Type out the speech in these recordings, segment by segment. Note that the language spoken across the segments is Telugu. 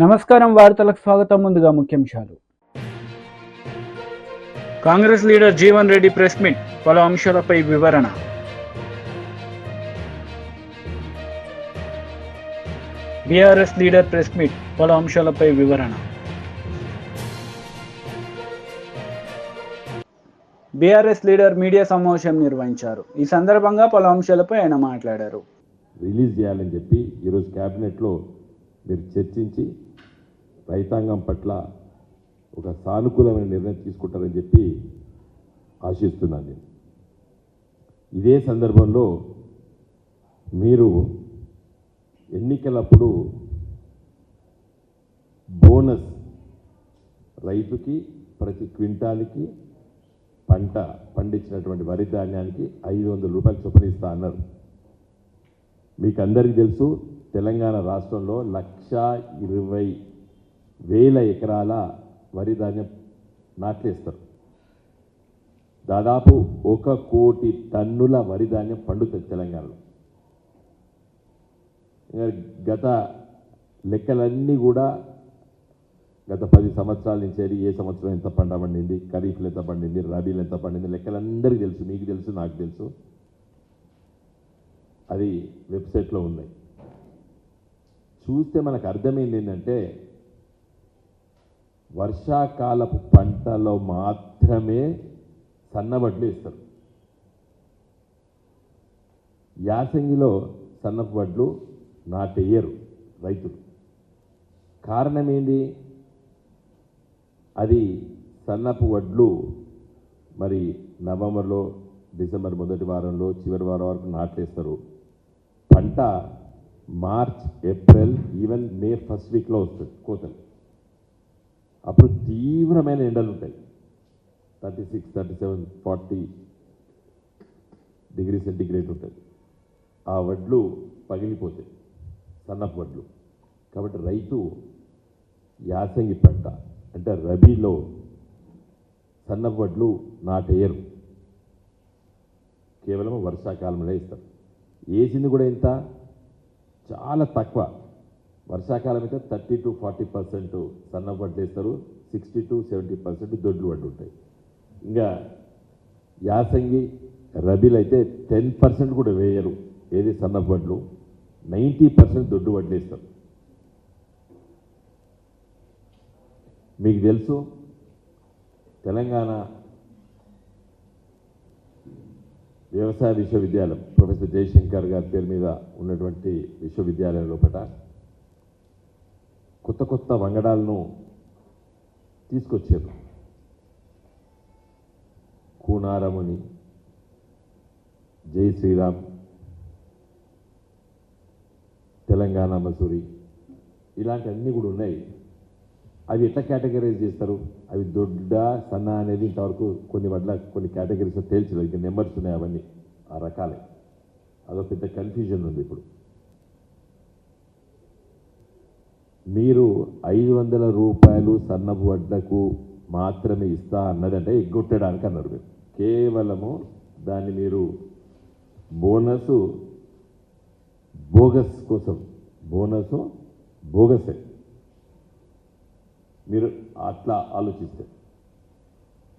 నమస్కారం వార్తలకు స్వాగతం. ముందుగా ముఖ్యాంశాలు. Congress leader Jeevan Reddy press meet, పలు అంశాలపై వివరణ. బీఆర్ఎస్ లీడర్ ప్రెస్ మీట్, పలు అంశాలపై వివరణ. బీఆర్ఎస్ లీడర్ మీడియా సమావేశం నిర్వహించారు. ఈ సందర్భంగా పలు అంశాలపై ఆయన మాట్లాడారు. రిలీజ్ చేయాలని చెప్పి ఈరోజు క్యాబినెట్లో మీరు చర్చించి రైతాంగం పట్ల ఒక సానుకూలమైన నిర్ణయం తీసుకుంటారని చెప్పి ఆశిస్తున్నాను నేను. ఇదే సందర్భంలో మీరు ఎన్నికలప్పుడు బోనస్ రైతుకి ప్రతి క్వింటాల్కి పంట పండించినటువంటి వరి ధాన్యానికి 500 రూపాయలు చొప్పున ఇస్తా అన్నారు. మీకు అందరికీ తెలుసు, తెలంగాణ రాష్ట్రంలో 1,20,000 ఎకరాల వరి ధాన్యం నాట్లేస్తారు. దాదాపు 1 కోటి టన్నుల వరి ధాన్యం పండుతుంది తెలంగాణలో. గత లెక్కలన్నీ కూడా గత 10 సంవత్సరాల నుంచి ఏ సంవత్సరం ఎంత పంట పండింది, ఖరీఫ్లు ఎంత పండింది, రబీలు ఎంత పండింది, లెక్కలందరికీ తెలుసు. మీకు తెలుసు, నాకు తెలుసు. అది వెబ్సైట్లో ఉన్నాయి. చూస్తే మనకు అర్థమైంది ఏంటంటే వర్షాకాలపు పంటలో మాత్రమే సన్నవడ్లు ఇస్తారు. యాసంగిలో సన్నపు వడ్లు నాటేయరు రైతులు. కారణం ఏంటి? అది సన్నపు వడ్లు మరి నవంబర్లో, డిసెంబర్ మొదటి వారంలో, చివరి వారం వరకు నాట్లేస్తారు. పంట March, April, even May first వీక్లో వస్తుంది కోతలు. అప్పుడు తీవ్రమైన ఎండలు ఉంటాయి. 36, 37, 40 డిగ్రీ సెంటిగ్రేడ్ ఉంటుంది. ఆ వడ్లు పగిలిపోతాయి, సన్నపు వడ్లు. కాబట్టి రైతు యాసంగి పంట అంటే రబీలో సన్నపు వడ్లు నాటేయరు, కేవలం వర్షాకాలంలో ఇస్తారు. వేసింది కూడా ఎంత? చాలా తక్కువ. వర్షాకాలం అయితే 30 to 40% సన్నపు వడ్లు వేస్తారు, 60 to 70% దొడ్లు వడ్లు ఉంటాయి. ఇంకా యాసంగి రబీలు అయితే 10% కూడా వేయరు. ఏది సన్నపు వడ్లు, 90% దొడ్డు వడ్లు వేస్తారు. మీకు తెలుసు, తెలంగాణ వ్యవసాయ విశ్వవిద్యాలయం ప్రొఫెసర్ జయశంకర్ గారి పేరు మీద ఉన్నటువంటి విశ్వవిద్యాలయం లోపల కొత్త కొత్త వంగడాలను తీసుకొచ్చారు. కూనారముని, జై శ్రీరామ్, తెలంగాణ మసూరి, ఇలాంటివన్నీ కూడా ఉన్నాయి. అవి ఎట్లా కేటగరైజ్ చేస్తారు? అవి దొడ్డ, సన్న అనేది ఇంతవరకు కొన్ని వడ్ల కొన్ని కేటగిరీస్ తేల్చలేదు. ఇంకా నెంబర్స్ ఉన్నాయి, అవన్నీ ఆ రకాలే. అదొక పెద్ద కన్ఫ్యూజన్ ఉంది ఇప్పుడు. మీరు 500 రూపాయలు సన్నపు వడ్లకు మాత్రమే ఇస్తా అన్నదంటే ఎగ్గొట్టడానికి అన్నారు. మీరు కేవలము దాన్ని మీరు బోనస్ బోగస్ కోసం, బోనస్ బోగసే మీరు అట్లా ఆలోచిస్తే,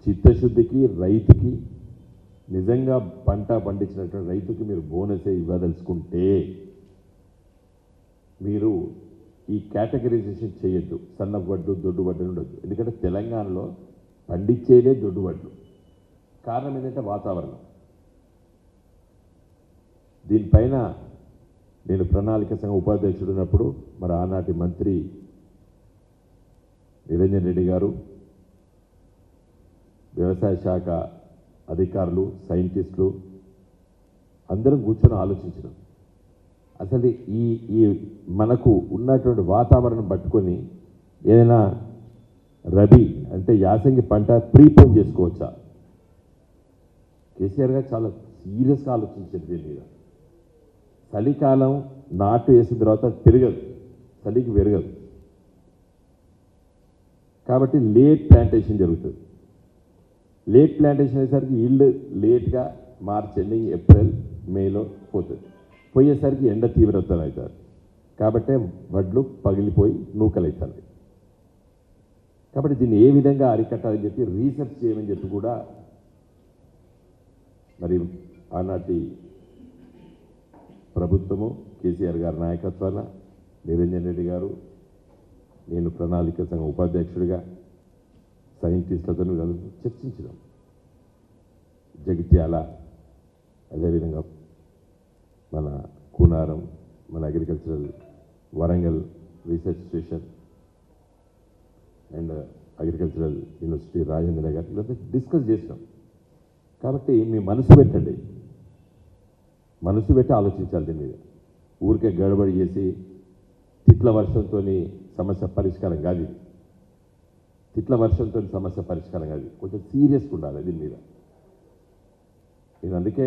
చిత్తశుద్ధికి రైతుకి, నిజంగా పంట పండించినటువంటి రైతుకి మీరు బోనసే ఇవ్వదలుచుకుంటే మీరు ఈ కేటగరైజేషన్ చేయొద్దు. సన్నపు వడ్లు, దొడ్డు వడ్లు ఉండొద్దు. ఎందుకంటే తెలంగాణలో పండించేదే దొడ్డు వడ్లు. కారణం ఏంటంటే వాతావరణం. దీనిపైన నేను ప్రణాళిక సంఘం ఉపాధ్యక్షుడు ఉన్నప్పుడు మరి ఆనాటి మంత్రి నిరంజన్ రెడ్డి గారు, వ్యవసాయ శాఖ అధికారులు, సైంటిస్టులు అందరం కూర్చొని ఆలోచించినాం. అసలు ఈ మనకు ఉన్నటువంటి వాతావరణం పట్టుకొని ఏదైనా రబీ అంటే యాసంగి పంట ప్రీపోన్ చేసుకోవచ్చా? కేసీఆర్ గారు చాలా సీరియస్గా ఆలోచించారు దీని మీద. చలికాలం నాటు వేసిన తర్వాత పెరగదు, చలికి పెరగదు. కాబట్టి లేట్ ప్లాంటేషన్ జరుగుతుంది. లేట్ ప్లాంటేషన్ అయ్యేసరికి ఈల్డ్ లేట్గా మార్చ్ ఎండింగ్, ఏప్రిల్, మేలో పోతుంది. పోయేసరికి ఎండ తీవ్రత అవుతుంది. కాబట్టే వడ్లు పగిలిపోయి నూకలైతుంది. కాబట్టి దీన్ని ఏ విధంగా అరికట్టాలని చెప్పి రీసెర్చ్ చేయమని చెప్పి కూడా మరి ఆనాటి ప్రభుత్వము కేసీఆర్ గారి నాయకత్వాన నిరంజన్ రెడ్డి గారు, నేను ప్రణాళిక సంఘం ఉపాధ్యక్షుడిగా సైంటిస్టులతో చర్చించినాం. జగిత్యాల, అదేవిధంగా మన కూనారం, మన agricultural Warangal research station and agricultural university Rajendra Nagar ఇలాంటి డిస్కస్ చేసినాం. కాబట్టి మీ మనసు పెట్టండి, మనసు పెట్టి ఆలోచించాలి దీని మీద. ఊరికే గడబడి చేసి తిట్ల వర్షంతో సమస్య పరిష్కారం కాదు ఇది. తిట్ల వర్షంతో సమస్య పరిష్కారం కాదు. కొంచెం సీరియస్గా ఉండాలి దీని మీద. నేను అందుకే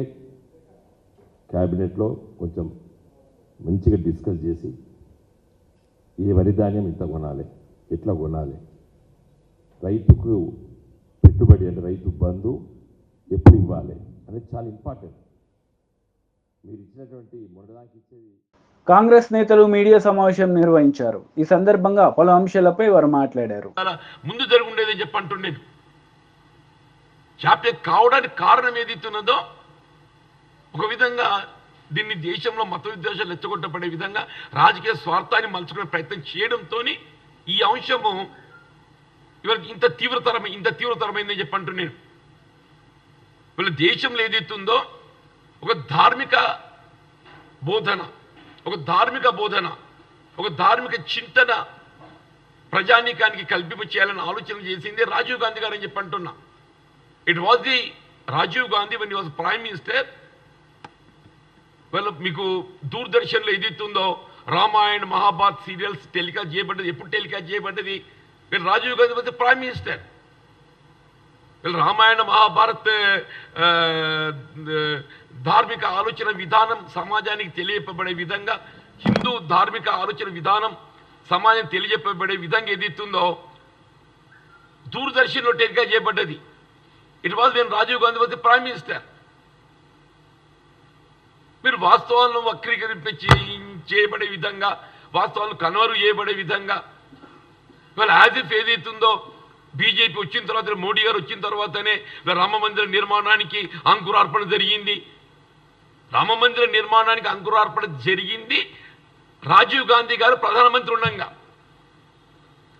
క్యాబినెట్లో కొంచెం మంచిగా డిస్కస్ చేసి ఏ వరి ధాన్యం ఇంత కొనాలి, ఎట్లా కొనాలి, రైతుకు పెట్టుబడి అంటే రైతు బంధు ఎప్పుడు ఇవ్వాలి అనేది చాలా ఇంపార్టెంట్. మీరు ఇచ్చినటువంటి మొదటిదానికి ఇచ్చేది. కాంగ్రెస్ నేతలు మీడియా సమావేశం నిర్వహించారు. ఈ సందర్భంగా పలు అంశాలపై వారు మాట్లాడారు. ముందు జరుగుండేదని చెప్పంటుండేది. జాప్యం కావడానికి కారణం ఏదైతున్నదో ఒక విధంగా దీన్ని దేశంలో మత విద్వేషాలు రెచ్చగొట్టబడే విధంగా రాజకీయ స్వార్థాన్ని మలుచుకునే ప్రయత్నం చేయడంతో ఈ అంశము ఇవాళ ఇంత తీవ్రతరమైందని చెప్పంటున్నాను. వీళ్ళ దేశంలో ఏదైతుందో ఒక ధార్మిక బోధన, ఒక ధార్మిక చింతన ప్రజానీకానికి కల్పింప చేయాలని ఆలోచన చేసింది రాజీవ్ గాంధీ గారు అని చెప్పి అంటున్నా. It was the Rajiv Gandhi when he was prime minister. వాళ్ళు మీకు దూరదర్శన్లో ఏదైతుందో రామాయణ మహాభారత్ సీరియల్స్ టెలికాస్ట్ చేయబడ్డది. ఎప్పుడు టెలికాస్ట్ చేయబడ్డది? వీళ్ళు Rajiv Gandhi was prime minister. వీళ్ళు రామాయణ మహాభారత్ ధార్మిక ఆలోచన విధానం సమాజానికి తెలియపబడే విధంగా, హిందూ ధార్మిక ఆలోచన విధానం సమాజం తెలియజెప్పబడే విధంగా ఏదైతుందో దూరదర్శన్లో టెలికాస్ట్ చేయబడ్డది. It was when Rajiv Gandhi was the prime minister. మీరు వాస్తవాలను వక్రీకరింప చేయబడే విధంగా, వాస్తవాలను కన్వరు చేయబడే విధంగా ఇవాళ యాజ్ ఇఫ్ ఏదైతుందో బీజేపీ వచ్చిన తర్వాత, మోడీ గారు వచ్చిన తర్వాతనే రామ మందిర నిర్మాణానికి అంకురార్పణ జరిగింది. రామ మందిర నిర్మాణానికి అంకురార్పణ జరిగింది రాజీవ్ గాంధీ గారు ప్రధానమంత్రి ఉండగా.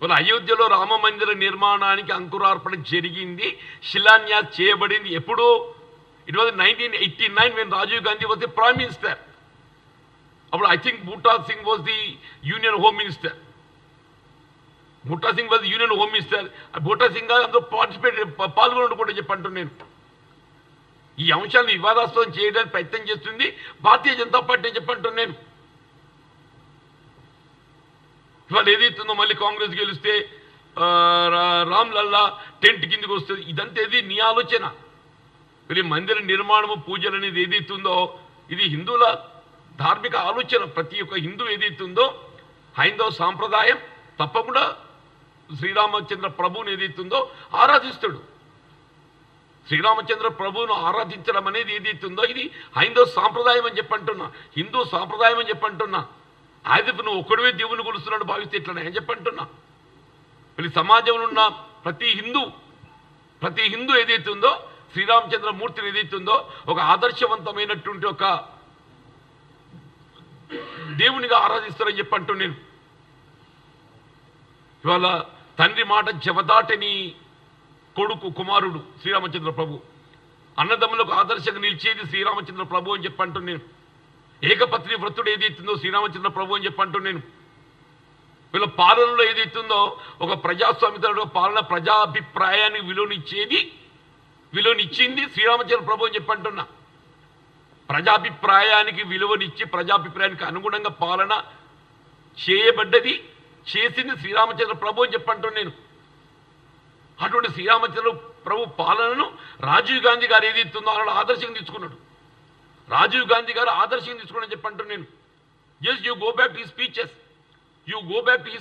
వాళ్ళ అయోధ్యలో రామ మందిర నిర్మాణానికి అంకురార్పణ జరిగింది, శిలాన్యాస్ చేయబడింది. ఎప్పుడు? It was 1989 when Rajiv Gandhi was the Prime Minister. అప్పుడు I think Buta Singh was the union home minister. Buta Singh was union home minister. Buta Singh అందులో పాల్గొనడం కూడా చెప్పంటున్నాను నేను. ఈ అంశాలను వివాదాస్పదం చేయడానికి ప్రయత్నం చేస్తుంది భారతీయ జనతా పార్టీ అని చెప్పంటున్నాను నేను. ఇవాళ ఏదైతుందో మళ్ళీ కాంగ్రెస్ గెలిస్తే రామ్ లల్లా టెంట్ కిందకి వస్తుంది. ఇదంతా ఏది నీ ఆలోచన? వీళ్ళ మందిర నిర్మాణము, పూజలు అనేది ఏదైతుందో ఇది హిందువుల ధార్మిక ఆలోచన. ప్రతి ఒక్క హిందూ ఏదైతుందో హైందవ సాంప్రదాయం తప్పకుండా శ్రీరామచంద్ర ప్రభువుని ఏదైతుందో ఆరాధిస్తాడు. శ్రీరామచంద్ర ప్రభువును ఆరాధించడం అనేది ఏదైతుందో ఇది హైందవ సాంప్రదాయం అని చెప్పంటున్నా, హిందూ సాంప్రదాయం అని చెప్పంటున్నా. యాజ్ ఇఫ్ నువ్వు ఒక్కడవే దేవుని కొలుస్తున్నాడు భావిస్తే ఇట్లా అని చెప్పంటున్నా. వీళ్ళ సమాజంలో ఉన్న ప్రతి హిందూ ఏదైతుందో శ్రీరామచంద్ర మూర్తిని ఏదైతుందో ఒక ఆదర్శవంతమైనటువంటి ఒక దేవునిగా ఆరాధిస్తారని చెప్పంటూ నేను. ఇవాళ తండ్రి మాట జవదాటని కొడుకు కుమారుడు శ్రీరామచంద్ర ప్రభు, అన్నదమ్ములకు ఆదర్శంగా నిలిచేది శ్రీరామచంద్ర ప్రభు అని చెప్పంటూ నేను. ఏకపత్ని వ్రతుడు ఏదైతుందో శ్రీరామచంద్ర ప్రభు అని చెప్పంటూ నేను. వీళ్ళ పాలనలో ఏదైతుందో ఒక ప్రజాస్వామ్య పాలన, ప్రజాభిప్రాయానికి విలువనిచ్చింది శ్రీరామచంద్ర ప్రభు అని చెప్పంటున్నా. ప్రజాభిప్రాయానికి విలువనిచ్చి ప్రజాభిప్రాయానికి అనుగుణంగా పాలన చేసింది శ్రీరామచంద్ర ప్రభు అని చెప్పంటూ నేను. అటువంటి శ్రీరామచంద్ర ప్రభు పాలనను రాజీవ్ గాంధీ గారు ఏదైతుందో అలా ఆదర్శంగా తీసుకున్నాడు. రాజీవ్ గాంధీ గారు ఆదర్శంగా తీసుకున్నాడని చెప్పంటూ నేను. Just you go back to his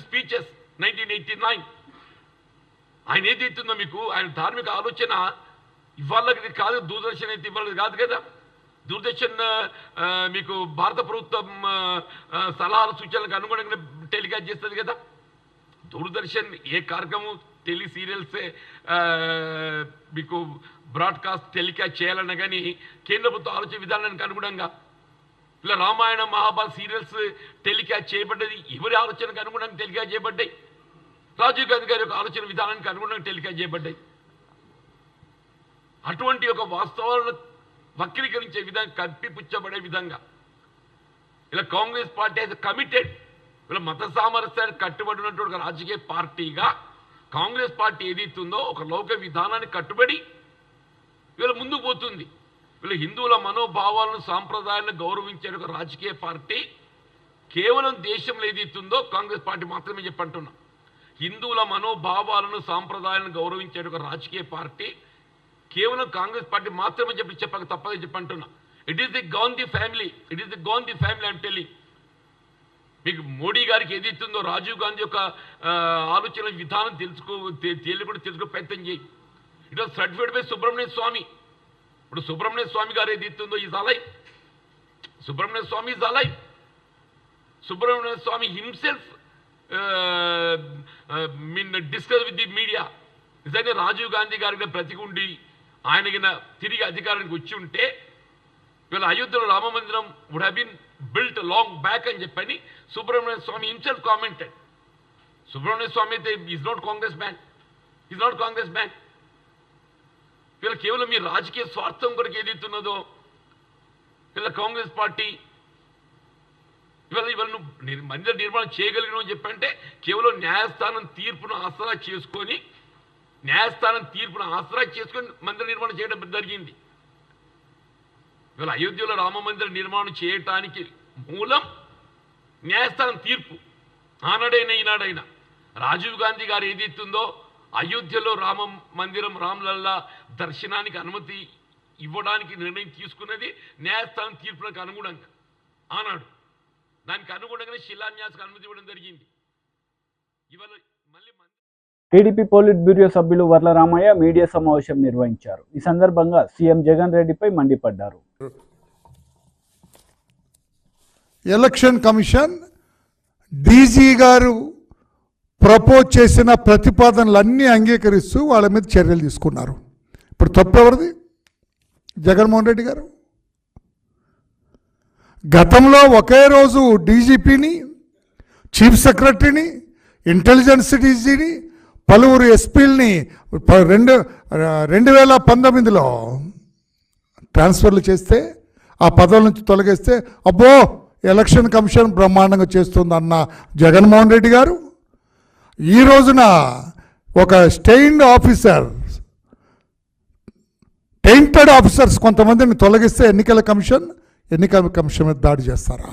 speeches 1989. ఆయన ఏదైతుందో మీకు ఆయన ధార్మిక ఆలోచన ఇవాళకి కాదు, దూరదర్శన్ అయితే ఇవ్వాలి కాదు కదా. దూరదర్శన్ మీకు భారత ప్రభుత్వం సలహాల సూచనలకు అనుగుణంగా టెలికాస్ట్ చేస్తుంది కదా. దూరదర్శన్ ఏ కార్యక్రమం టెలి సీరియల్సే మీకు బ్రాడ్కాస్ట్ టెలికాస్ట్ చేయాలన్నా కానీ కేంద్ర ప్రభుత్వ ఆలోచన విధానానికి అనుగుణంగా ఇలా రామాయణ మహాభారత సీరియల్స్ టెలికాస్ట్ చేయబడ్డది ఎవరి ఆలోచనకు అనుగుణంగా టెలికాస్ట్ చేయబడ్డాయి? రాజీవ్ గాంధీ గారి యొక్క ఆలోచన విధానానికి అనుగుణంగా టెలికాస్ట్ చేయబడ్డాయి. అటువంటి ఒక వాస్తవాలను వక్రీకరించే విధంగా కప్పిపుచ్చబడే విధంగా ఇలా కాంగ్రెస్ పార్టీ అయితే కమిటెడ్ ఇలా మత సామరస్యానికి కట్టుబడినటువంటి ఒక రాజకీయ పార్టీగా కాంగ్రెస్ పార్టీ ఏదైతుందో ఒక లౌకిక విధానానికి కట్టుబడి వీళ్ళ ముందుకు పోతుంది. వీళ్ళ హిందువుల మనోభావాలను సాంప్రదాయాలను గౌరవించే ఒక రాజకీయ పార్టీ కేవలం దేశంలో ఏదైతుందో కాంగ్రెస్ పార్టీ మాత్రమే చెప్పంటున్నా. హిందువుల మనోభావాలను సాంప్రదాయాలను గౌరవించే ఒక రాజకీయ పార్టీ కేవలం కాంగ్రెస్ పార్టీ మాత్రమే చెప్పక తప్పదని చెప్పంటున్నా. It is the Gandhi family, it is the Gandhi family I'm telling. మీకు మోడీ గారికి ఏదైతుందో రాజీవ్ గాంధీ యొక్క ఆలోచన విధానం తెలుసుకో ప్రయత్నం చేయి. It was certified by Subrahmanya Swamy. ఇప్పుడు సుబ్రహ్మణ్య స్వామి గారు ఏదైతుందో is alive. Subrahmanya Swamy is alive. Subrahmanya Swamy himself discuss with the media. నిజంగా రాజీవ్ గాంధీ గారికి ప్రతిగుండి ఆయనకి తిరిగి అధికారానికి వచ్చి ఉంటే వీళ్ళ అయోధ్యలో రామ మందిరం would have been built long back అని చెప్పని సుబ్రహ్మణ్య స్వామి హిమ్సెల్ఫ్ కామెంటెడ్. సుబ్రహ్మణ్య స్వామి అయితే is not Congress man, is not Congress man. వీళ్ళ కేవలం మీ రాజకీయ స్వార్థం కొరకు ఏదైతున్నదో వీళ్ళ కాంగ్రెస్ పార్టీ ఇవాళ నువ్వు మందిర నిర్మాణం చేయగలిగిన అని చెప్పంటే కేవలం న్యాయస్థానం తీర్పును ఆసరా చేసుకొని మందిర నిర్మాణం చేయడం జరిగింది. ఇవాళ అయోధ్యలో రామ మందిర నిర్మాణం చేయటానికి మూలం న్యాయస్థానం తీర్పు. ఆనాడైనా ఈనాడైనా రాజీవ్ గాంధీ గారు ఏదైతుందో అయోధ్యలో రామ మందిరం రామ్లల్లా దర్శనానికి అనుమతి ఇవ్వడానికి నిర్ణయం తీసుకున్నది న్యాయస్థానం తీర్పులకు అనుగుణంగా. ఆనాడు దానికి అనుగుణంగానే శిలాన్యాసకు అనుమతి ఇవ్వడం జరిగింది. ఇవాళ మళ్ళీ టీడీపీ పోలిట్ బ్యూరో సభ్యులు వర్ల రామయ్య మీడియా సమావేశం నిర్వహించారు. ఈ సందర్భంగా సీఎం జగన్ రెడ్డిపై మండిపడ్డారు. ఎలక్షన్ కమిషన్ డీజీ గారు ప్రపోజ్ చేసిన ప్రతిపాదనలన్నీ అంగీకరిస్తూ వాళ్ళ మీద చర్యలు తీసుకున్నారు. ఇప్పుడు తప్పు ఎవరిది? జగన్మోహన్ రెడ్డి గారు. గతంలో ఒకే రోజు డీజీపీని, చీఫ్ సెక్రటరీని, ఇంటెలిజెన్స్ డీజీని, పలువురు ఎస్పీలని 2019లో ట్రాన్స్ఫర్లు చేస్తే ఆ పదవుల నుంచి తొలగిస్తే అబ్బో ఎలక్షన్ కమిషన్ బ్రహ్మాండంగా చేస్తుందన్న జగన్మోహన్ రెడ్డి గారు ఈ రోజున ఒక టెయింటెడ్ ఆఫీసర్స్ కొంతమందిని తొలగిస్తే ఎన్నికల కమిషన్ మీద దాడి చేస్తారా?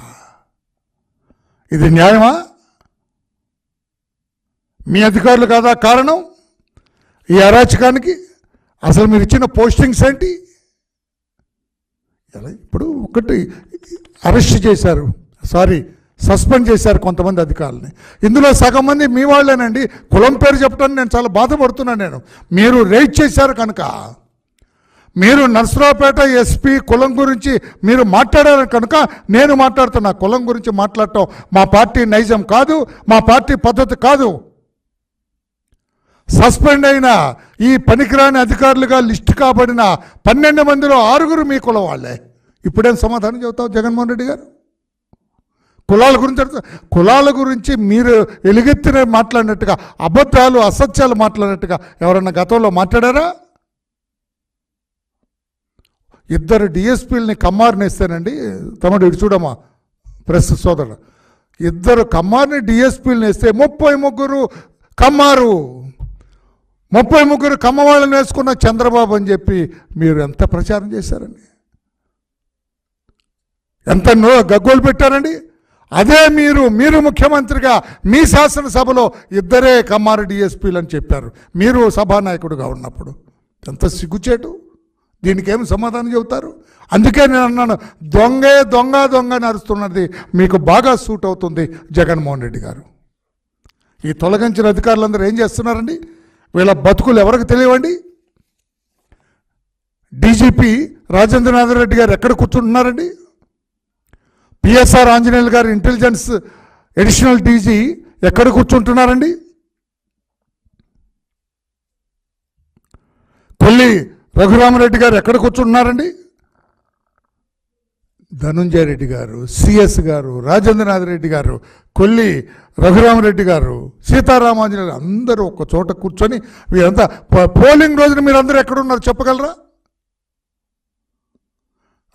ఇది న్యాయమా? మీ అధికారులు కాదా కారణం ఈ అరాచకానికి? అసలు మీరు ఇచ్చిన పోస్టింగ్స్ ఏంటి? ఇప్పుడు ఒకటి అరెస్ట్ చేశారు, సస్పెండ్ చేశారు కొంతమంది అధికారులని. ఇందులో సగం మంది మీ వాళ్ళేనండి. కులం పేరు చెప్పడానికి నేను చాలా బాధపడుతున్నాను. మీరు రేట్ చేశారు కనుక, మీరు నర్సరావుపేట ఎస్పీ కులం గురించి మీరు మాట్లాడారు కనుక నేను మాట్లాడుతున్నా. కులం గురించి మాట్లాడటం మా పార్టీ నైజం కాదు, మా పార్టీ పద్ధతి కాదు. సస్పెండ్ అయిన ఈ పనికిరాని అధికారులుగా లిస్టు కాబడిన 12 మందిలో 6 మీ కులం వాళ్ళే. ఇప్పుడేం సమాధానం చెబుతావు జగన్మోహన్ రెడ్డి గారు? కులాల గురించి మీరు ఎలుగెత్తిన మాట్లాడినట్టుగా, అబద్ధాలు అసత్యాలు మాట్లాడినట్టుగా ఎవరన్నా గతంలో మాట్లాడారా? 2 డిఎస్పీలని కమ్మారినేస్తానండి. తమ్ముడు ఇటు చూడమ్మా, ప్రెస్ సోదరుడు, 2 కమ్మారిని డిఎస్పీలను వేస్తే 33 కమ్మారు, 33 కమ్మవాళ్ళని వేసుకున్న చంద్రబాబు అని చెప్పి మీరు ఎంత ప్రచారం చేశారండి, ఎంత గగ్గోలు పెట్టారండి. అదే మీరు ముఖ్యమంత్రిగా మీ శాసనసభలో 2 కమ్మారు డిఎస్పీలు అని చెప్పారు మీరు సభానాయకుడిగా ఉన్నప్పుడు. ఎంత సిగ్గుచేటు! దీనికి ఏమి సమాధానం చెబుతారు? అందుకే నేను అన్నాను, దొంగ అని అరుస్తున్నది మీకు బాగా సూట్ అవుతుంది జగన్మోహన్ రెడ్డి గారు. ఈ తొలగించిన అధికారులందరూ ఏం చేస్తున్నారండి? వీళ్ళ బతుకులు ఎవరికి తెలియవండి? డీజీపీ రాజేంద్రనాథ్ రెడ్డి గారు ఎక్కడ కూర్చుంటున్నారండి? పిఎస్ఆర్ ఆంజనేయులు గారు ఇంటెలిజెన్స్ అడిషనల్ డీజీ ఎక్కడ కూర్చుంటున్నారండి? కొల్లి రఘురామరెడ్డి గారు ఎక్కడ కూర్చుంటున్నారండి? ధనుంజయ రెడ్డి గారు, సిఎస్ గారు, రాజేంద్రనాథ్ రెడ్డి గారు, కొల్లి రఘురామరెడ్డి గారు, సీతారామాంజనేయులు అందరూ ఒక చోట కూర్చొని వీరంతా పోలింగ్ రోజున మీరందరూ ఎక్కడున్నారు చెప్పగలరా?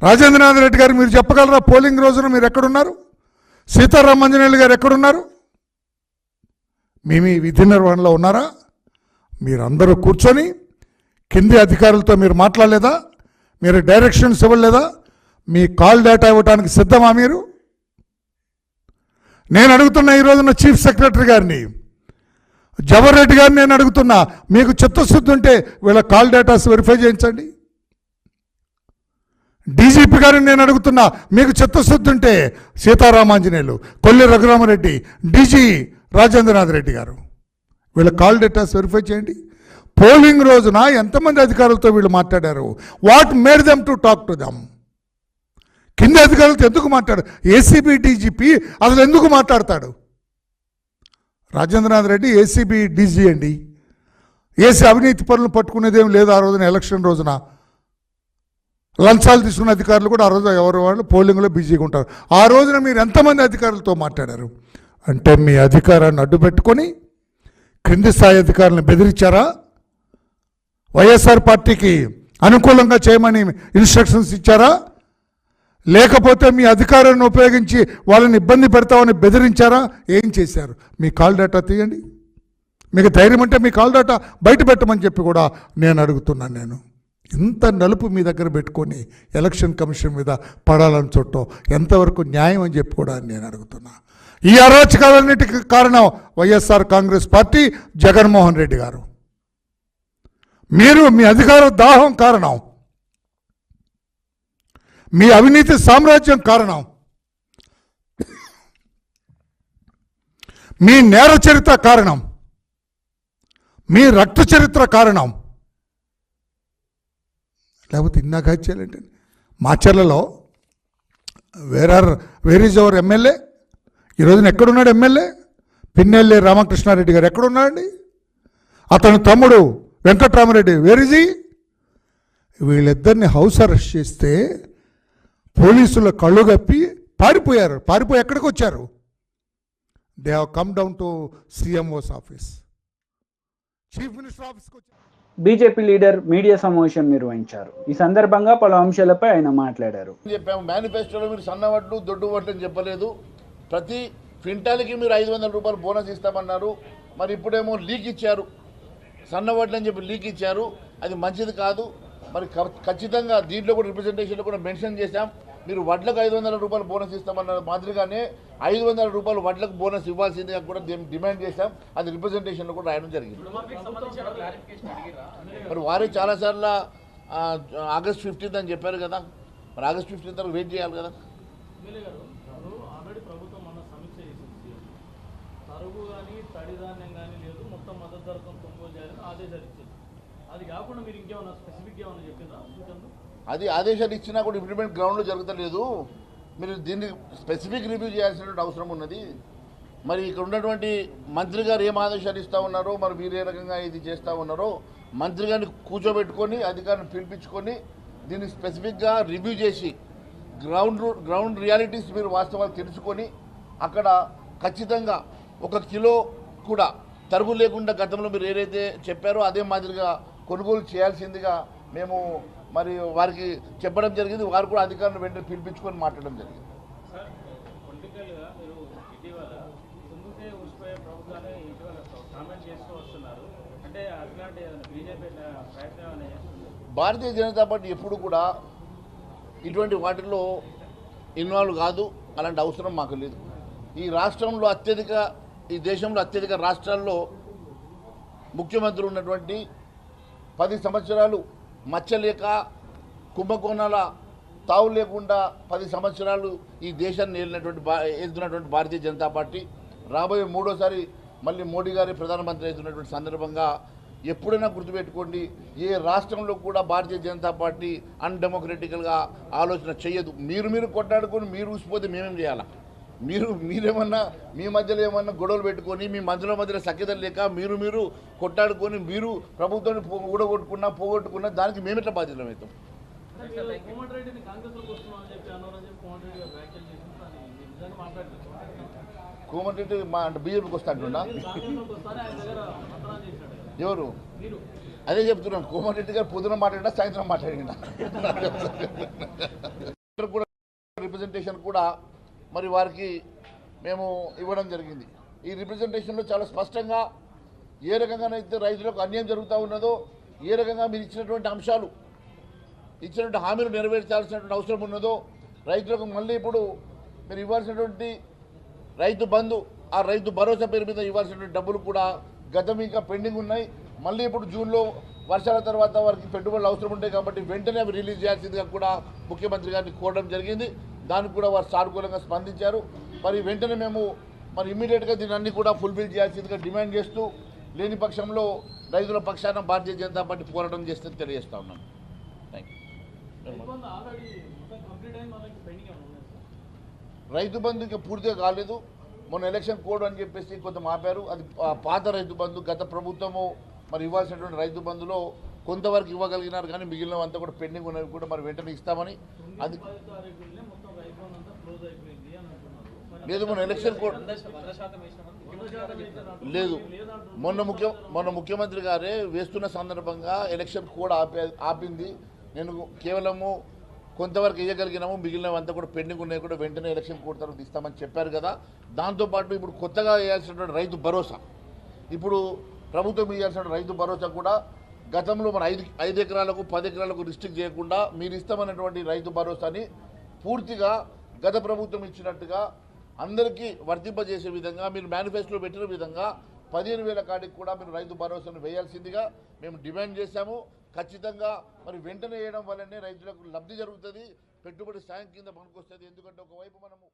రాజేంద్రనాథ్ రెడ్డి గారు మీరు చెప్పగలరా పోలింగ్ రోజున మీరు ఎక్కడున్నారు? సీతారామాంజనేయులు గారు ఎక్కడున్నారు? మీ విధి నిర్వహణలో ఉన్నారా? మీరందరూ కూర్చొని కింది అధికారులతో మీరు మాట్లాడలేదా? మీరు డైరెక్షన్స్ ఇవ్వలేదా? మీ కాల్ డేటా ఇవ్వడానికి సిద్ధమా మీరు? నేను అడుగుతున్నా ఈ రోజున చీఫ్ సెక్రటరీ గారిని, జవహర్ రెడ్డి గారిని నేను అడుగుతున్నా, మీకు చిత్తశుద్ధి ఉంటే వీళ్ళ కాల్ డేటాస్ వెరిఫై చేయించండి. డీజీపీ గారిని నేను అడుగుతున్నా, మీకు చిత్తశుద్ధి ఉంటే సీతారామాంజనేయులు, కొల్లి రఘురామరెడ్డి, డీజీ రాజేంద్రనాథ్ రెడ్డి గారు వీళ్ళ కాల్ డేటాస్ వెరిఫై చేయండి. పోలింగ్ రోజున ఎంతమంది అధికారులతో వీళ్ళు మాట్లాడారు? What made them to talk to them? కింద అధికారులతో ఎందుకు మాట్లాడు? ఏసీబీ డీజీపీ అసలు ఎందుకు మాట్లాడతాడు? రాజేంద్రనాథ్ రెడ్డి ఏసీబీ డీజీ అండి. ఏసీ అవినీతి పనులు పట్టుకునేదేం లేదు. ఆ రోజున ఎలక్షన్ రోజున లంచాలు తీసుకున్న అధికారులు కూడా ఆ రోజు ఎవరు వాళ్ళు పోలింగ్లో బిజీగా ఉంటారు. ఆ రోజున మీరు ఎంతమంది అధికారులతో మాట్లాడారు? అంటే మీ అధికారాన్ని అడ్డుపెట్టుకొని క్రింది స్థాయి అధికారులను బెదిరించారా? వైఎస్ఆర్ పార్టీకి అనుకూలంగా చేయమని ఇన్స్ట్రక్షన్స్ ఇచ్చారా? లేకపోతే మీ అధికారాన్ని ఉపయోగించి వాళ్ళని ఇబ్బంది పెడతామని బెదిరించారా? ఏం చేశారు? మీ కాల్ డేటా తీయండి. మీకు ధైర్యం అంటే మీ కాల్ డేటా బయట పెట్టమని చెప్పి కూడా నేను అడుగుతున్నాను. నేను ఇంత నలుపు మీ దగ్గర పెట్టుకొని ఎలక్షన్ కమిషన్ మీద పడాలని చుట్టం ఎంతవరకు న్యాయం అని చెప్పి కూడా నేను అడుగుతున్నా. ఈ అరాచకాలన్నిటికీ కారణం వైఎస్ఆర్ కాంగ్రెస్ పార్టీ, జగన్మోహన్ రెడ్డి గారు. మీరు మీ అధికార దాహం కారణం, మీ అవినీతి సామ్రాజ్యం కారణం, మీ నేర చరిత్ర కారణం, మీ రక్త చరిత్ర కారణం. లేకపోతే ఇన్నాక చేయాలంటే మాచర్లలో వేర్ ఈజ్ అవర్ ఎమ్మెల్యే? ఈరోజున ఎక్కడున్నాడు ఎమ్మెల్యే? పిన్నెల్లి రామకృష్ణారెడ్డి గారు ఎక్కడున్నాడండి? అతని తమ్ముడు వెంకట్రామరెడ్డి వేర్ ఈజ్ హి? వీళ్ళిద్దరిని హౌస్ అరెస్ట్ చేస్తే పోలీసుల కళ్ళు కప్పి పారిపోయారు. పారిపోయి ఎక్కడికి వచ్చారు? They have come down to CMO's office, chief minister ఆఫీస్కి వచ్చారు. బీజేపీ లీడర్ మీడియా సమావేశం నిర్వహించారు. ఈ సందర్భంగా పలు అంశాలపై ఆయన మాట్లాడారు. చెప్పాము మేనిఫెస్టోలో మీరు సన్నవడ్లు దొడ్డు వడ్లు అని చెప్పలేదు. ప్రతి క్వింటాల్కి మీరు 500 రూపాయలు బోనస్ ఇస్తామన్నారు. మరి ఇప్పుడేమో లీక్ ఇచ్చారు, సన్నవడ్లు అని చెప్పి లీక్ ఇచ్చారు. అది మంచిది కాదు. మరి ఖచ్చితంగా దీంట్లో కూడా రిప్రజెంటేషన్లో కూడా మెన్షన్ చేశాం. మీరు వడ్లకు 500 రూపాయలు బోనస్ ఇస్తామన్న మాదిరిగానే 500 రూపాయలు వడ్లకు బోనస్ ఇవ్వాల్సిందిగా కూడా డిమాండ్ చేశాం. అది రిప్రజెంటేషన్లో కూడా రాయడం జరిగింది. మరి వారే చాలాసార్లు ఆగస్ట్ 15th అని చెప్పారు కదా. మరి ఆగస్ట్ 15th వరకు వెయిట్ చేయాలి కదా. అది ఆదేశాలు ఇచ్చినా కూడా ఇంప్లిమెంట్ గ్రౌండ్లో జరుగుతలేదు. మీరు దీన్ని స్పెసిఫిక్ రివ్యూ చేయాల్సినటువంటి అవసరం ఉన్నది. మరి ఇక్కడ ఉన్నటువంటి మంత్రి గారు ఏం ఆదేశాలు ఇస్తూ ఉన్నారో, మరి మీరు ఏ రకంగా ఇది చేస్తూ ఉన్నారో మంత్రి గారిని కూర్చోబెట్టుకొని అధికారులను పిలిపించుకొని దీన్ని స్పెసిఫిక్గా రివ్యూ చేసి గ్రౌండ్ రియాలిటీస్ మీరు వాస్తవాలు తెలుసుకొని అక్కడ ఖచ్చితంగా 1 కిలో కూడా తరుగు లేకుండా గతంలో మీరు ఏదైతే చెప్పారో అదే మాదిరిగా కొనుగోలు చేయాల్సిందిగా మేము మరి వారికి చెప్పడం జరిగింది. వారు కూడా అధికారులను వెంటనే పిలిపించుకొని మాట్లాడడం జరిగింది. భారతీయ జనతా పార్టీ ఎప్పుడు కూడా ఇటువంటి వాటిల్లో ఇన్వాల్వ్ కాదు. అలాంటి అవసరం మాకు లేదు. ఈ రాష్ట్రంలో ఈ దేశంలో అత్యధిక రాష్ట్రాల్లో ముఖ్యమంత్రి ఉన్నటువంటి 10 సంవత్సరాలు మచ్చలేక కుంభకోణాల తావు లేకుండా 10 సంవత్సరాలు ఈ దేశాన్ని ఏలుతున్నటువంటి భారతీయ జనతా పార్టీ రాబోయే 3వ సారి మళ్ళీ మోడీ గారి ప్రధానమంత్రి అవుతున్నటువంటి సందర్భంగా ఎప్పుడైనా గుర్తుపెట్టుకోండి, ఏ రాష్ట్రంలో కూడా భారతీయ జనతా పార్టీ అన్డెమోక్రటికల్గా ఆలోచన చేయదు. మీరు కొట్టాడుకొని మీరు ఊసిపోతే మేమేం చేయాలా? మీరేమన్నా మీ మధ్యలో ఏమన్నా గొడవలు పెట్టుకొని మీ మధ్యలో సఖ్యతలు లేక మీరు కొట్టాడుకొని మీరు ప్రభుత్వాన్ని పోగొట్టుకున్నా దానికి మేమెట్లా బాధ్యతలు అవుతాం? కోమటిరెడ్డి అంటే బీజేపీకి వస్తా అంటున్నా. ఎవరు? అదే చెప్తున్నాను, కోమటిరెడ్డి గారు పొద్దున మాట్లాడినా సాయంత్రం మాట్లాడినా కూడా రిప్రజెంటేషన్ కూడా మరి వారికి మేము ఇవ్వడం జరిగింది. ఈ రిప్రజెంటేషన్లో చాలా స్పష్టంగా ఏ రకంగానైతే రైతులకు అన్యాయం జరుగుతూ ఉన్నదో, ఏ రకంగా మీరు ఇచ్చినటువంటి అంశాలు, ఇచ్చినటువంటి హామీలు నెరవేర్చాల్సినటువంటి అవసరం ఉన్నదో, రైతులకు మళ్ళీ ఇప్పుడు మీరు ఇవ్వాల్సినటువంటి రైతు బంధు, ఆ రైతు భరోసా పేరు మీద ఇవ్వాల్సినటువంటి డబ్బులు కూడా గతం ఇంకా పెండింగ్ ఉన్నాయి. మళ్ళీ ఇప్పుడు జూన్లో వర్షాల తర్వాత వారికి పెట్టుబడులు అవసరం ఉంటాయి కాబట్టి వెంటనే అవి రిలీజ్ చేయాల్సిందిగా కూడా ముఖ్యమంత్రి గారిని కోరడం జరిగింది. దానికి కూడా వారు సానుకూలంగా స్పందించారు. మరి వెంటనే మేము ఇమ్మీడియట్గా దీన్ని అన్ని కూడా ఫుల్ఫిల్ చేయాల్సిందిగా డిమాండ్ చేస్తూ, లేని పక్షంలో రైతుల పక్షాన భారతీయ జనతా పార్టీ పోరాటం చేస్తే తెలియజేస్తా ఉన్నాను. Thank you. రైతు బంధు ఇంకా పూర్తిగా కాలేదు. మొన్న ఎలక్షన్ కోడ్ అని చెప్పేసి కొంత ఆపారు. అది పాత రైతు బంధు, గత ప్రభుత్వము మరి ఇవ్వాల్సినటువంటి రైతు బంధులో కొంతవరకు ఇవ్వగలిగినారు, కానీ మిగిలినవంతా కూడా పెండింగ్ ఉన్నవి కూడా మరి వెంటనే ఇస్తామని. అది లేదు, మొన్న ఎలక్షన్ కోడ్ లేదు. మొన్న ముఖ్యమంత్రి గారే వేస్తున్న సందర్భంగా ఎలక్షన్ కోడ్ ఆపింది. నేను కేవలము కొంతవరకు ఇవ్వగలిగినాము, మిగిలినవంతా కూడా పెండింగ్ ఉన్నాయి కూడా వెంటనే ఎలక్షన్ కోడ్ తర్వాత ఇస్తామని చెప్పారు కదా. దాంతోపాటు ఇప్పుడు కొత్తగా వేయాల్సినటువంటి రైతు భరోసా, ఇప్పుడు ప్రభుత్వం ఇవ్వాల్సిన రైతు భరోసా కూడా గతంలో మన 5 ఎకరాలకు 10 ఎకరాలకు రిస్ట్రిక్ట్ చేయకుండా మీరు ఇస్తామన్నటువంటి రైతు భరోసాని పూర్తిగా గత ప్రభుత్వం ఇచ్చినట్టుగా అందరికీ వర్తింపజేసే విధంగా మీరు మేనిఫెస్టోలో పెట్టిన విధంగా 15,000 కాడికి కూడా మీరు రైతు భరోసాను వేయాల్సిందిగా మేము డిమాండ్ చేశాము. ఖచ్చితంగా మరి వెంటనే వేయడం వల్లనే రైతులకు లబ్ధి జరుగుతుంది, పెట్టుబడి సాయం కింద పనికొస్తుంది. ఎందుకంటే ఒకవైపు మనము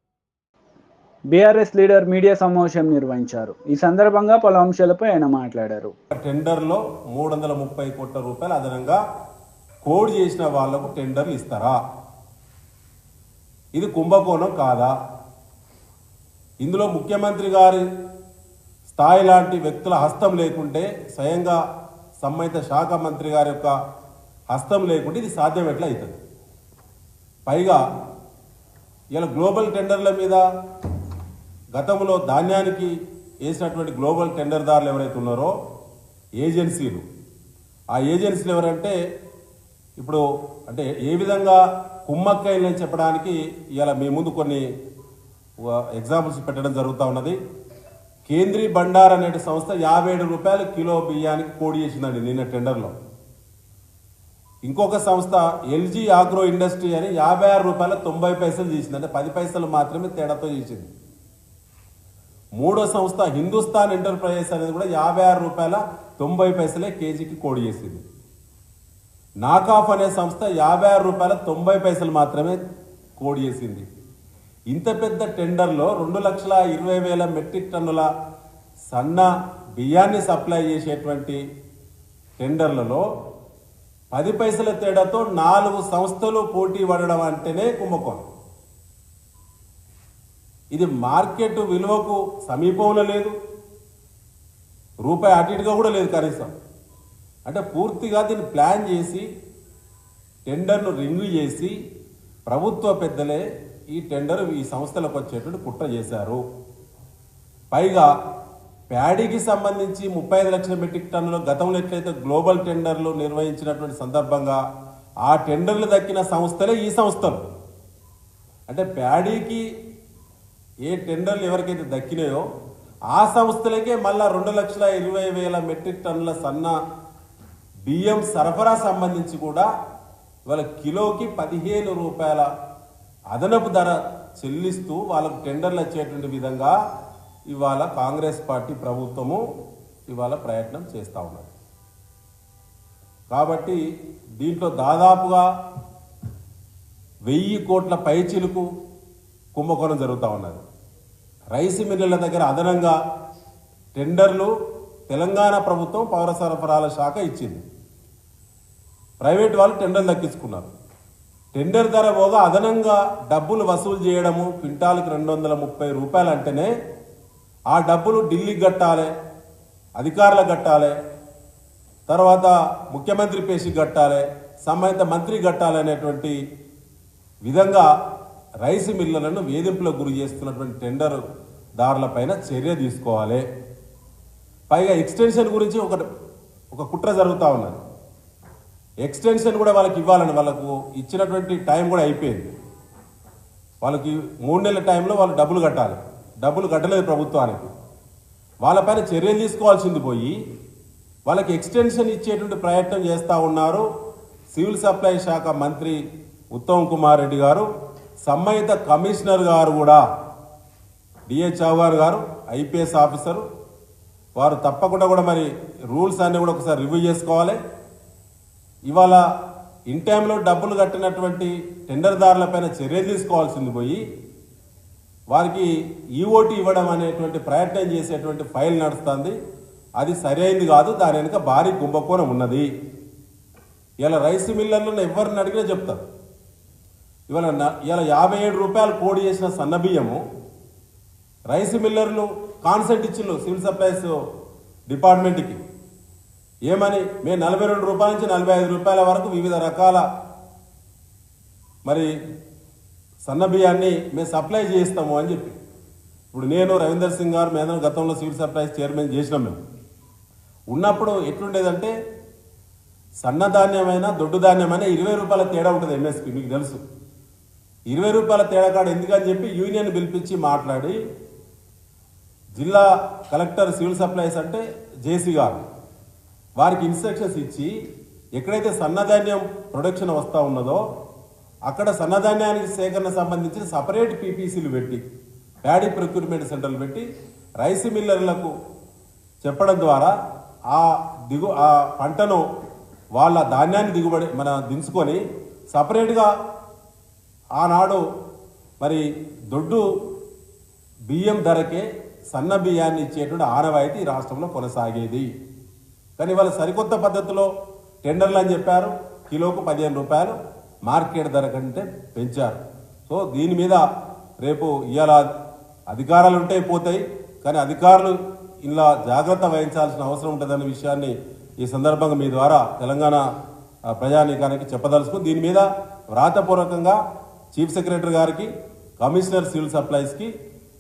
బీఆర్ఎస్ లీడర్ మీడియా సమావేశం నిర్వహించారు. ఈ సందర్భంగా పలు అంశాలపై ఆయన మాట్లాడారు. టెండర్లో 330 కోట్ల రూపాయలు అదనంగా కోడ్ చేసిన వాళ్లకు టెండర్లు ఇస్తారా? ఇది కుంభకోణం కాదా? ఇందులో ముఖ్యమంత్రి గారి స్థాయి లాంటి వ్యక్తుల హస్తం లేకుంటే, స్వయంగా సంబంధిత శాఖ మంత్రి గారి యొక్క హస్తం లేకుంటే ఇది సాధ్యం ఎట్లా అవుతుంది? పైగా ఇలా గ్లోబల్ టెండర్ల మీద గతంలో ధాన్యానికి వేసినటువంటి గ్లోబల్ టెండర్దారులు ఎవరైతే ఉన్నారో ఏజెన్సీలు, ఆ ఏజెన్సీలు ఎవరంటే ఇప్పుడు అంటే ఏ విధంగా కుమ్మక్కైలని చెప్పడానికి ఇవాళ మీ ముందు కొన్ని ఎగ్జాంపుల్స్ పెట్టడం జరుగుతూ ఉన్నది. కేంద్రీ బండార్ అనే సంస్థ 57 రూపాయలు కిలో బియ్యానికి కోడ్ చేసిందండి నిన్న టెండర్లో. ఇంకొక సంస్థ ఎల్జీ ఆగ్రో ఇండస్ట్రీ అని 56 రూపాయల 90 పైసలు చేసింది, అంటే 10 పైసలు మాత్రమే తేడాతో చేసింది. మూడో సంస్థ హిందుస్థాన్ ఎంటర్ప్రైజెస్ అనేది కూడా 56 రూపాయల 90 పైసలే కేజీకి కోడ్ చేసింది. నాకాఫ్ అనే సంస్థ 56 రూపాయల 90 పైసలు మాత్రమే కోడ్ చేసింది. ఇంత పెద్ద టెండర్లో 2,20,000 మెట్రిక్ టన్నుల సన్న బియ్యాన్ని సప్లై చేసేటువంటి టెండర్లలో 10 పైసల తేడాతో 4 సంస్థలు పోటీ పడడం అంటేనే కుంభకోణం. ఇది మార్కెట్ విలువకు సమీపంలో లేదు, రూపాయి అటు ఇటుగా కూడా లేదు కనీసం. అంటే పూర్తిగా దీన్ని ప్లాన్ చేసి టెండర్ను రిన్యూ చేసి ప్రభుత్వ పెద్దలే ఈ టెండర్ ఈ సంస్థలకు వచ్చేటువంటి కుట్ర చేశారు. పైగా ప్యాడీకి సంబంధించి 35 లక్షల మెట్రిక్ టన్నులు గతంలో ఎట్లయితే గ్లోబల్ టెండర్లు నిర్వహించినటువంటి సందర్భంగా ఆ టెండర్లు దక్కిన సంస్థలే ఈ సంస్థలు. అంటే ప్యాడీకి ఏ టెండర్లు ఎవరికైతే దక్కినాయో ఆ సంస్థలకే మళ్ళా 2,20,000 మెట్రిక్ టన్నుల సన్న బియ్యం సరఫరా సంబంధించి కూడా ఇవాళ కిలోకి 15 రూపాయల అదనపు ధర చెల్లిస్తూ వాళ్ళకు టెండర్లు వచ్చేటువంటి విధంగా ఇవాళ కాంగ్రెస్ పార్టీ ప్రభుత్వము ఇవాళ ప్రయత్నం చేస్తూ ఉన్నది. కాబట్టి దీంట్లో దాదాపుగా 1000 కోట్ల పైచిలుకు కుంభకోణం జరుగుతూ ఉన్నది. రైస్ మిల్లుల దగ్గర అదనంగా టెండర్లు తెలంగాణ ప్రభుత్వం పౌర సరఫరాల శాఖ ఇచ్చింది. ప్రైవేట్ వాళ్ళు టెండర్ దక్కించుకున్నారు. టెండర్ ధర పోగా అదనంగా డబ్బులు వసూలు చేయడము క్వింటాల్కి 230 రూపాయలు అంటేనే ఆ డబ్బులు ఢిల్లీకి కట్టాలి, అధికారులకు కట్టాలి, తర్వాత ముఖ్యమంత్రి పేషికి కట్టాలి, సంబంధిత మంత్రి కట్టాలి అనేటువంటి విధంగా రైస్ మిల్లర్లను వేధింపులకు గురి చేస్తున్నటువంటి టెండర్ దారులపైన చర్య తీసుకోవాలి. పైగా ఎక్స్టెన్షన్ గురించి ఒక కుట్ర జరుగుతూ ఉన్నది. ఎక్స్టెన్షన్ కూడా వాళ్ళకి ఇవ్వాలని, వాళ్ళకు ఇచ్చినటువంటి టైం కూడా అయిపోయింది. వాళ్ళకి 3 నెలల టైంలో వాళ్ళు డబ్బులు కట్టాలి. డబ్బులు కట్టలేదు ప్రభుత్వానికి. వాళ్ళపైన చర్యలు తీసుకోవాల్సింది పోయి వాళ్ళకి ఎక్స్టెన్షన్ ఇచ్చేటువంటి ప్రయత్నం చేస్తూ ఉన్నారు సివిల్ సప్లై శాఖ మంత్రి ఉత్తమ్ కుమార్ రెడ్డి గారు, సంబంధిత కమిషనర్ గారు కూడా, డిఏ చౌహాన్ గారు ఐపీఎస్ ఆఫీసరు. వారు తప్పకుండా కూడా మరి రూల్స్ అన్నీ కూడా ఒకసారి రివ్యూ చేసుకోవాలి. ఇవాళ ఇన్ టైంలో డబ్బులు కట్టినటువంటి టెండర్దారులపైన చర్యలు తీసుకోవాల్సింది పోయి వారికి ఈఓటీ ఇవ్వడం అనేటువంటి ప్రయత్నం చేసేటువంటి ఫైల్ నడుస్తుంది. అది సరైనది కాదు. దాని వెనుక భారీ కుంభకోణం ఉన్నది. ఇలా రైస్ మిల్లర్లను ఎవరిని అడిగినా చెప్తారు. ఇవాళ 57 రూపాయలు కోడి చేసిన సన్నబియ్యము రైస్ మిల్లర్లు కాన్సెంట్ ఇచ్చిండ్రు సివిల్ సప్లైస్ డిపార్ట్మెంట్కి. ఏమని? మేము 42 రూపాయల నుంచి 45 రూపాయల వరకు వివిధ రకాల మరి సన్న బియ్యాన్ని మేము సప్లై చేస్తాము అని చెప్పి. ఇప్పుడు నేను రవీందర్ సింగ్ గారు మేధం గతంలో సివిల్ సప్లైస్ చైర్మన్ చేసినాం. మేము ఉన్నప్పుడు ఎట్లుండేదంటే సన్నధాన్యమైనా దొడ్డు ధాన్యమైనా 20 రూపాయల తేడా ఉంటుంది ఎంఎస్పి. మీకు తెలుసు. 20 రూపాయల తేడా కాడ ఎందుకని చెప్పి యూనియన్ పిలిపించి మాట్లాడి జిల్లా కలెక్టర్ సివిల్ సప్లైస్ అంటే జేసీ గారు వారికి ఇన్స్ట్రక్షన్స్ ఇచ్చి ఎక్కడైతే సన్నధాన్యం ప్రొడక్షన్ వస్తూ ఉన్నదో అక్కడ సన్నధాన్యానికి సేకరణ సంబంధించిన సపరేట్ పీపీసీలు పెట్టి, ప్యాడీ ప్రొక్యూర్మెంట్ సెంటర్లు పెట్టి రైస్ మిల్లర్లకు చెప్పడం ద్వారా ఆ పంటను వాళ్ళ ధాన్యాన్ని దించుకొని సపరేట్గా ఆనాడు మరి దొడ్డు బియ్యం ధరకే సన్న బియ్యాన్ని ఇచ్చేటువంటి ఆనవాయితీ ఈ రాష్ట్రంలో కొనసాగేది. కానీ వాళ్ళ సరికొత్త పద్ధతిలో టెండర్లు అని చెప్పారు. కిలోకు 15 రూపాయలు మార్కెట్ ధర కంటే పెంచారు. సో దీని మీద రేపు ఇవాళ అధికారాలు ఉంటే పోతాయి, కానీ అధికారులు ఇలా జాగ్రత్త వహించాల్సిన అవసరం ఉంటుందనే విషయాన్ని ఈ సందర్భంగా మీ ద్వారా తెలంగాణ ప్రజానీకానికి చెప్పదలుచుకుని దీని మీద వ్రాతపూర్వకంగా చీఫ్ సెక్రటరీ గారికి, కమిషనర్ సివిల్ సప్లైస్కి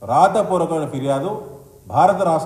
వ్రాతపూర్వకమైన ఫిర్యాదు భారత రాష్ట్ర